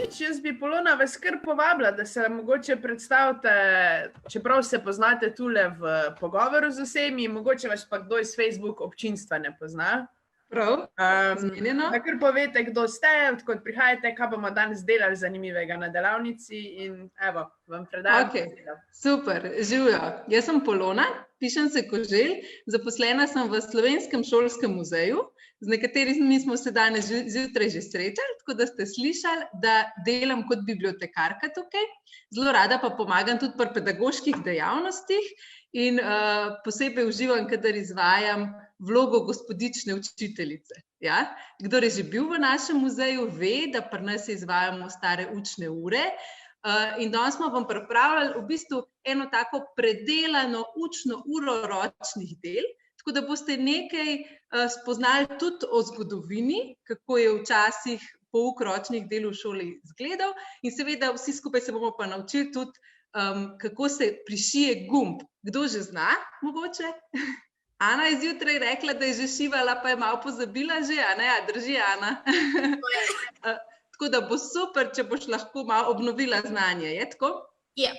nič, jaz bi Polona vas kar povabila, da se mogoče predstavite, čeprav se poznate tule v pogovoru z vsemi, mogoče vas pa kdo iz Facebook občinstva ne pozna. Prav, zmenjeno. Da kar povete, kdo ste, odkot prihajate, kaj bomo danes delali zanimivega na delavnici in evo, vam predajam. Super, živjo. Jaz sem Polona, pišem se Koželj, zaposlena sem v Slovenskem šolskem muzeju, z nekaterimi smo se danes zjutraj že srečali, tako da ste slišali, da delam kot bibliotekarka tukaj. Zelo rada pa pomagam tudi pri pedagoških dejavnostih in posebej uživam, kadar izvajam vlogo gospodične učiteljice. Ja? Kdor je že bil v našem muzeju, ve, da pri nas izvajamo stare učne ure in danes smo vam pripravljali v bistvu eno tako predelano učno uro ročnih del, tako da boste nekaj spoznali tudi o zgodovini, kako je včasih pouk ročnih del v šoli izgledal in seveda vsi skupaj se bomo pa naučili tudi, kako se prišije gumb. Kdo že zna, mogoče? Ana je zjutraj rekla, da je že šivala, pa je malo pozabila že, a ne? Drži, Ana? Tako da bo super, če boš lahko malo obnovila znanje, je tako? Ja.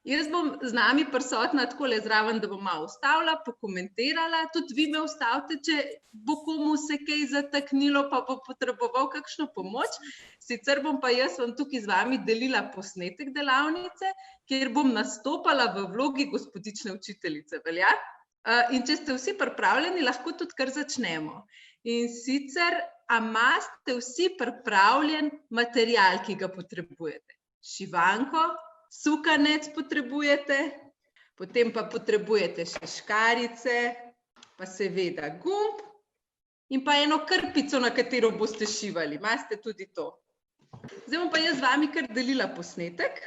Jaz bom z nami prisotna takole zraven, da bom malo ustavila, pokomentirala, tudi vi me ustavite, če bo komu se kaj zataknilo, pa bo potreboval kakšno pomoč. Sicer bom pa jaz vam tukaj z vami delila posnetek delavnice, kjer bom nastopala v vlogi gospodične učiteljice, velja? In če ste vsi pripravljeni, lahko tudi kar začnemo. In sicer, a imate vsi pripravljen material, ki ga potrebujete? Šivanko, sukanec potrebujete, potem pa potrebujete še škarjice, pa seveda gumb in pa eno krpico, na katero boste šivali. Imate tudi to. Zdaj bom pa jaz z vami kar delila posnetek.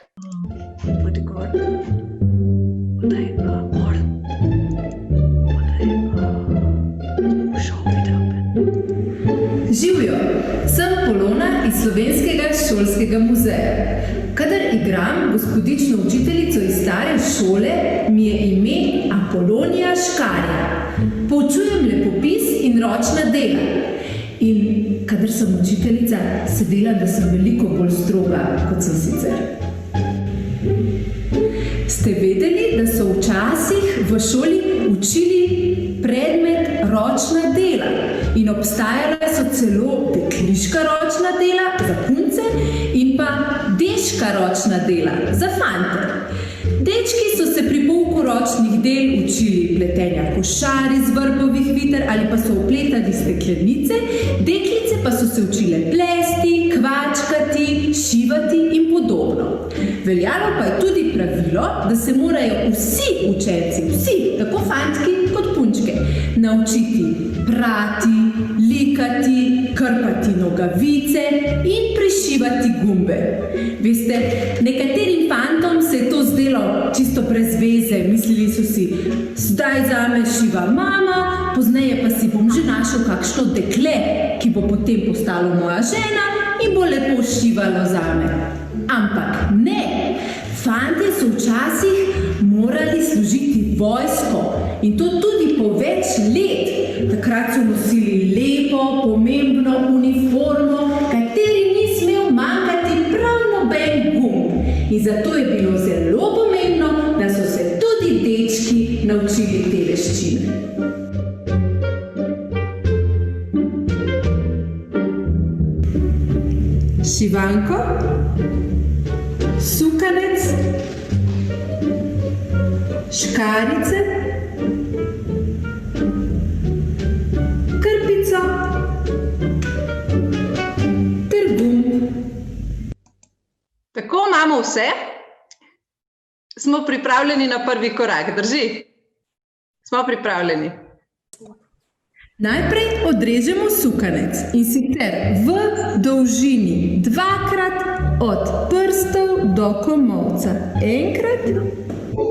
Živjo, sem Polona iz Slovenskega šolskega muzeja. Kadar igram gospodično učiteljico iz stare šole, mi je ime Apolonija Škarja. Poučujem lepopis in ročna dela. In kadar sem učiteljica, se delam, da sem veliko bolj stroga, kot sem sicer. Ste vedeli, da so včasih v šoli učili predmet ročna dela in obstajala so celo dekliška ročna dela za punce in pa dečka ročna dela za fante. Dečki so se pri pouku ročnih del učili pletenja košar iz vrpovih viter ali pa so opletali steklenice, deklice pa so se učile plesti, kvačkati, šivati in podobno. Veljalo pa je tudi pravilo, da se morajo vsi učenci, vsi, tako fantki kot punčke, naučiti prati, likati, krpati nogavice in prišivati gumbe. Veste, nekaterim fantom se je to zdelo čisto brez veze, mislili so si, zdaj zame šiva mama, pozneje pa si bom že našel kakšno dekle, ki bo potem postalo moja žena in bo lepo šivalo zame. Ampak ne, fantje so včasih morali služiti vojsko in to tudi po več let. Takrat so nosili lepo, pomembno uniformo, kateri ni smel manjkati prav noben gumb. In zato je bilo zelo pomembno, da so se tudi dečki naučili te veščine. Šivanko, sukanec, škarjice, krpico ter gumb. Tako imamo vse. Smo pripravljeni na prvi korak, drži? Smo pripravljeni. Najprej odrežemo sukanec in sicer v dolžini dvakrat od prstov do komolca. Enkrat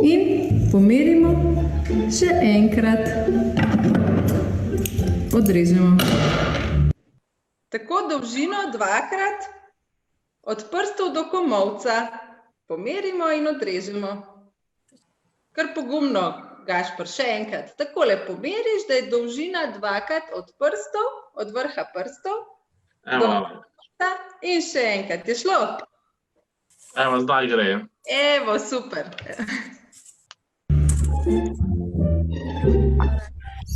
in pomerimo še enkrat. Odrežemo. Tako dolžino dvakrat od prstov do komolca pomerimo in odrežemo. Kar pogumno. Gašper, še enkrat. Takole pomeriš, da je dolžina dvakrat od prstov, od vrha prstov. luknjica in še enkrat. Je šlo? Evo, zdaj gre. Evo, super.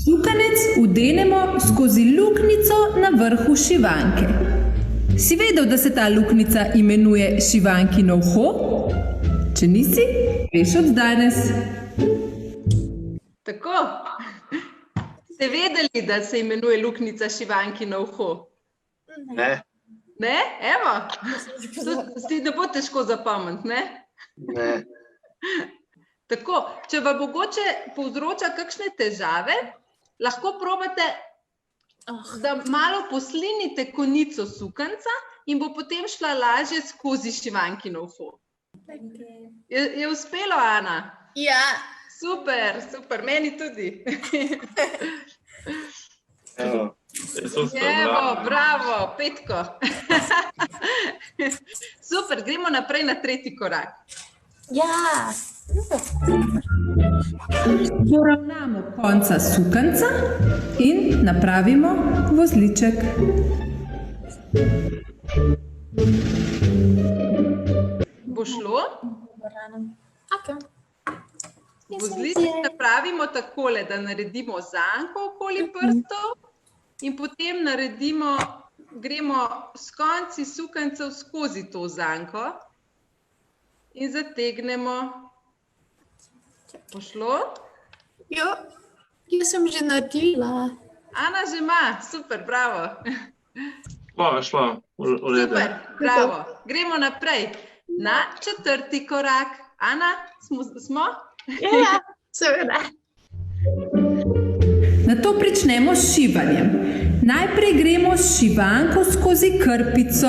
Sukanec vdenemo skozi luknjico na vrhu šivanke. Si vedel, da se ta luknjica imenuje šivankino uho? Če nisi, veš od danes. Tako. Ste vedeli, da se imenuje luknjica šivankino uho? Ne. Ne? Evo. Si ne bo težko zapomniti, ne? Ne. Tako, če vam mogoče povzroča kakšne težave, lahko probate, da malo poslinite konico sukanca in bo potem šla lažje skozi šivankino uho. Je uspelo, Ana? Ja. Super, super, meni tudi. Evo, Evo, bravo, Petko. Super, gremo naprej na tretji korak. Ja. Poravnamo konca sukanca in napravimo vozliček. Bo šlo? Okay. Vozliček napravimo takole, da naredimo zanko okoli prstov in potem gremo s konci sukancev skozi to zanko in zategnemo. Bo šlo? Jo, jaz sem že naredila. Ana že ima, super, bravo. šlo, v redu. Super, bravo. Gremo naprej na četrti korak. Ana, smo? Ja, seveda. Nato pričnemo s šivanjem. Najprej gremo s šivanko skozi krpico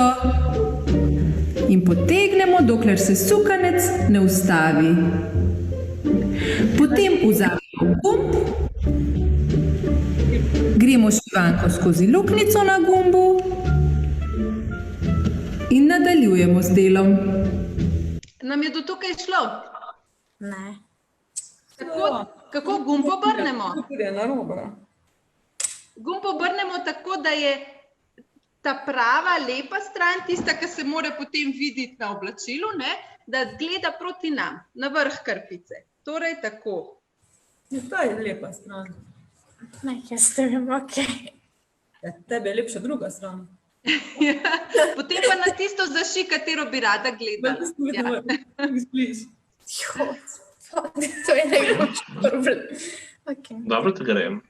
in potegnemo, dokler se sukanec ne ustavi. Potem vzamemo gumb, gremo s šivanko skozi luknjico na gumbu in nadaljujemo z delom. Nam je do tukaj šlo? Ne. Kako gumb obrnemo? Tudi je narobe. Gumb obrnemo tako, da je ta prava, lepa stran, tista, ki se mora potem videti na oblačilu, ne? Da gleda proti nam, na vrh krpice. Torej tako. To je lepa stran. Ne, jaz ne vem, okej. Tebe je lepša druga stran. Potem pa na tisto zaši, katero bi rada gledala. Jo, to je najboljši problem. Okay. Dobro, da grem.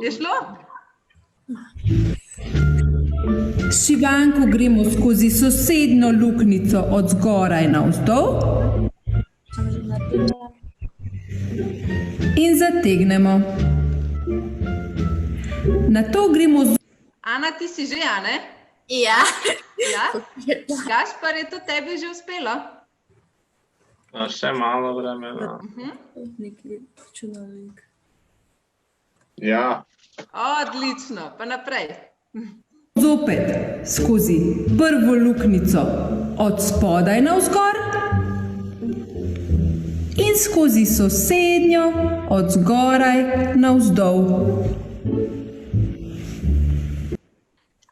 Je šlo? S šivanko gremo skozi sosednjo luknjico od zgoraj navzdol in zategnemo. Nato gremo z... Ana, ti si že, a ne? Ja. Ja? Gašpar, je to tebi že uspelo? Še malo vremena. Neki računalnik. Ja. Odlično, pa naprej. Zopet skozi prvo luknjico od spodaj navzgor in skozi sosednjo od zgoraj navzdol.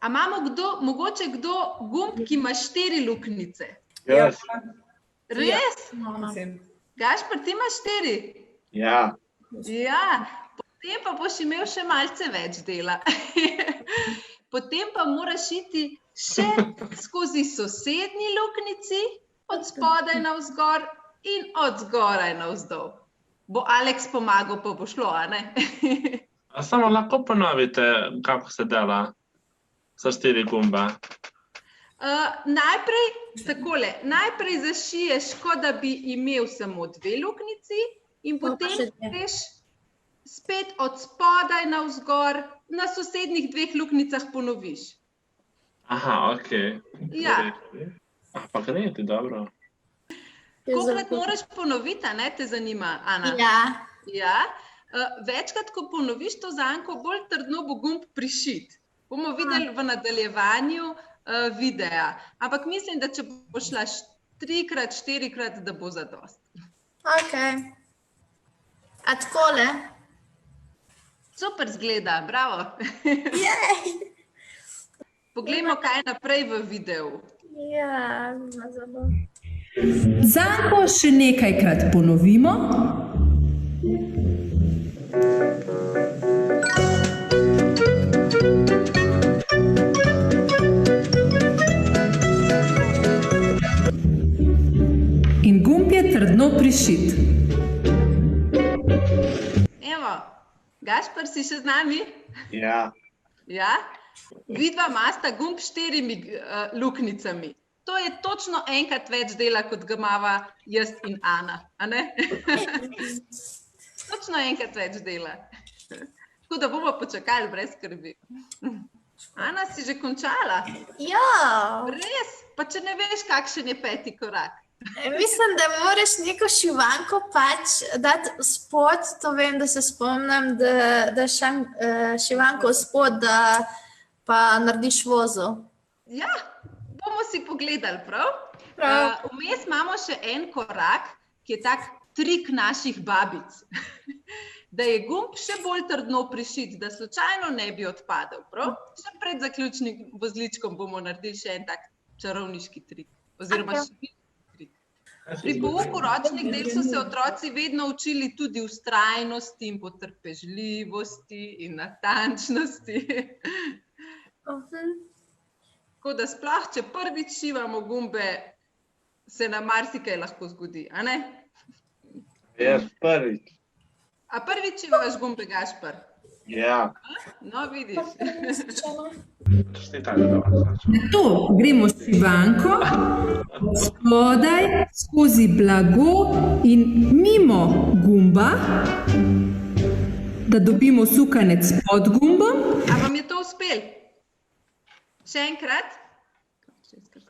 A imamo mogoče kdo gumb, ki ima 4 luknjice? Jaz. Res? Mislim. Gašpar, ti imaš 4? Ja. Ja, potem pa boš imel še malce več dela. Potem pa moraš iti še skozi sosednji luknjici, od spodaj navzgor in od zgoraj navzdol. Bo Aleks pomagal, pa bo šlo, a ne? A samo lahko ponovite, kako se dela sa 4 gumba. Najprej zašiješ, kot da bi imel samo 2 luknjici in potem greš spet od spodaj navzgor, na sosednjih 2 luknjicah ponoviš. Aha, okej. Ja. Pa gre ti dobro. Kolikrat moraš ponoviti, a ne, te zanima, Ana? Ja. Ja. Večkrat, ko ponoviš to zanko, bolj trdno bo gumb prišit. Bomo videli v nadaljevanju videa. Ampak mislim, da če bo šla 3-krat, 4-krat, da bo zadost. Okej. A takole? Super zgleda, bravo. Jej! Poglejmo, kaj je naprej v videu. Ja, na zabavno. Zanko še nekajkrat ponovimo. In gumb je trdno prišit. Evo, Gašper, si še z nami? Ja. Ja? Vidva imata gumb s 4 luknjicami. To je točno enkrat več dela, kot ga imava jaz in Ana, a ne? Točno enkrat več dela. Tako da bomo počakali brez skrbi. Ana, si že končala? Ja, Res? Pa če ne veš, kakšen je 5. korak. mislim, da moraš neko šivanko pač dati spod, to vem, da se spomnim, da šivanko spod, da pa narediš vozo. Ja, bomo si pogledali, prav? Prav. Vmes imamo še en korak, ki je tak trik naših babic. Da je gumb še bolj trdno prišit, da slučajno ne bi odpadel, prav? Še pred zaključnim vozličkom bomo naredili še en tak čarovniški trik. Oziroma še trik. Pri pouku ročnih del so se otroci vedno učili tudi vztrajnosti in potrpežljivosti in natančnosti. Tako da sploh, če prvič šivamo gumbe, se nam marsikaj lahko zgodi, a ne? Jaz prvič. A prvič šivaš gumbe, Gašper? Ja. No, vidiš. Čestitam, da vas. Nato gremo s šivanko spodaj skozi blago in mimo gumba, da dobimo sukanec pod gumbom. A vam je to uspel? Še enkrat?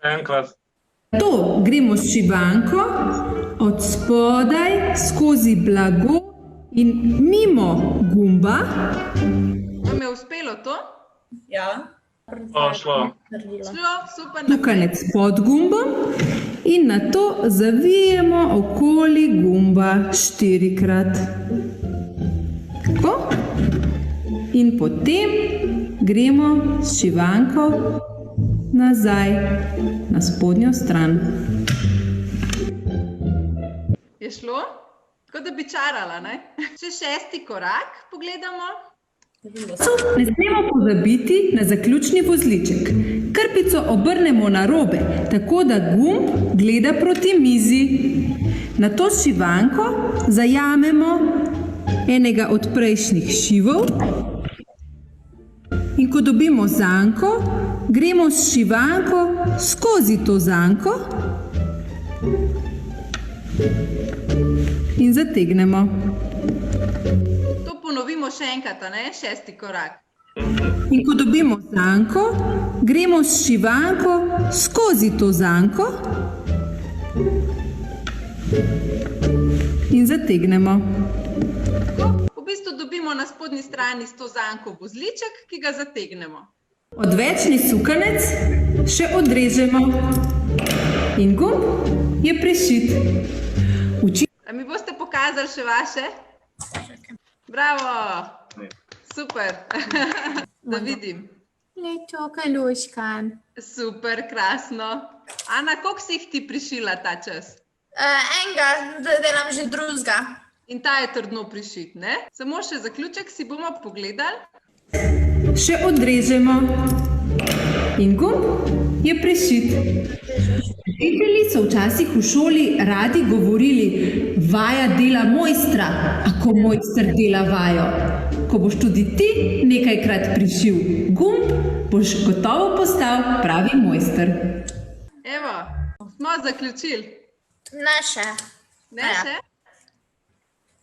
Enkrat. Nato gremo s šivanko od spodaj skozi blago in mimo gumba. Vam je uspelo to? Ja. Šlo. Šlo, super. Sukanec pod gumbom in nato zavijemo okoli gumba 4-krat. Tako. In potem gremo s šivanko nazaj na spodnjo stran. Je šlo? Kot da bi čarala, ne? Še 6. korak pogledamo. Ne smemo pozabiti na zaključni vozliček. Krpico obrnemo na robe, tako da gumb gleda proti mizi. Nato s šivanko zajamemo enega od prejšnjih šivov in ko dobimo zanko, gremo s šivanko skozi to zanko in zategnemo. To ponovimo še enkrat, a ne? 6. korak. In ko dobimo zanko, gremo s šivanko skozi to zanko in zategnemo. V bistvu dobimo na spodnji strani s to zanko vozliček, ki ga zategnemo. Odvečni sukanec še odrežemo in gumb je prišit. A mi boste pokazali še vaše? Bravo! Super! Da vidim. Leto, kaluškan. Super, krasno. Ana, koliko si jih ti prišila ta čas? Enega, da delam že drugega. In ta je trdno prišit, ne? Samo še zaključek si bomo pogledali. Še odrežemo in gumb je prišit. Učitelji so včasih v šoli radi govorili: vaja dela mojstra, ako mojster dela vajo. Ko boš tudi ti nekajkrat prišil gumb, boš gotovo postal pravi mojster. Evo, smo zaključili. Ne še. Ne še?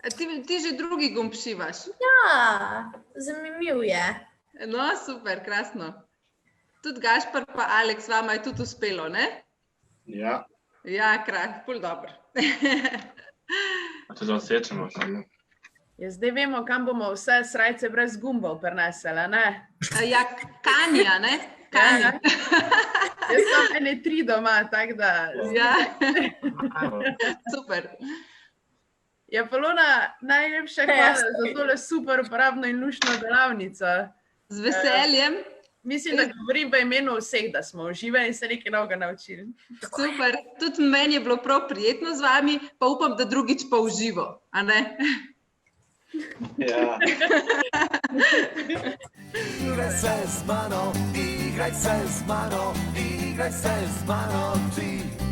A ti že drugi gumb šivaš? Ja, zanimiv je. No, super, krasno. Tudi Gašper pa Aleks, vama je tudi uspelo, ne? Ja. Ja, ful dobro. A to zasečemo samo. Ja, zdaj vemo, kam bomo vse srajce brez gumbov prinesli, ne? Ja, Kanja, ne? Kanja. Jaz sem ene 3 doma, tako da... Ja, super. Ja, Polona, najlepša hvala za tole super uporabno in luštno delavnico. Z veseljem. Mislim, da govorim v imenu vseh, da smo uživali in se nekaj novega naučili. Super, tudi meni je bilo prav prijetno z vami, pa upam, da drugič pa uživo, a ne? Ja. Igraj se z mano, igraj se z mano, igraj se z mano ti.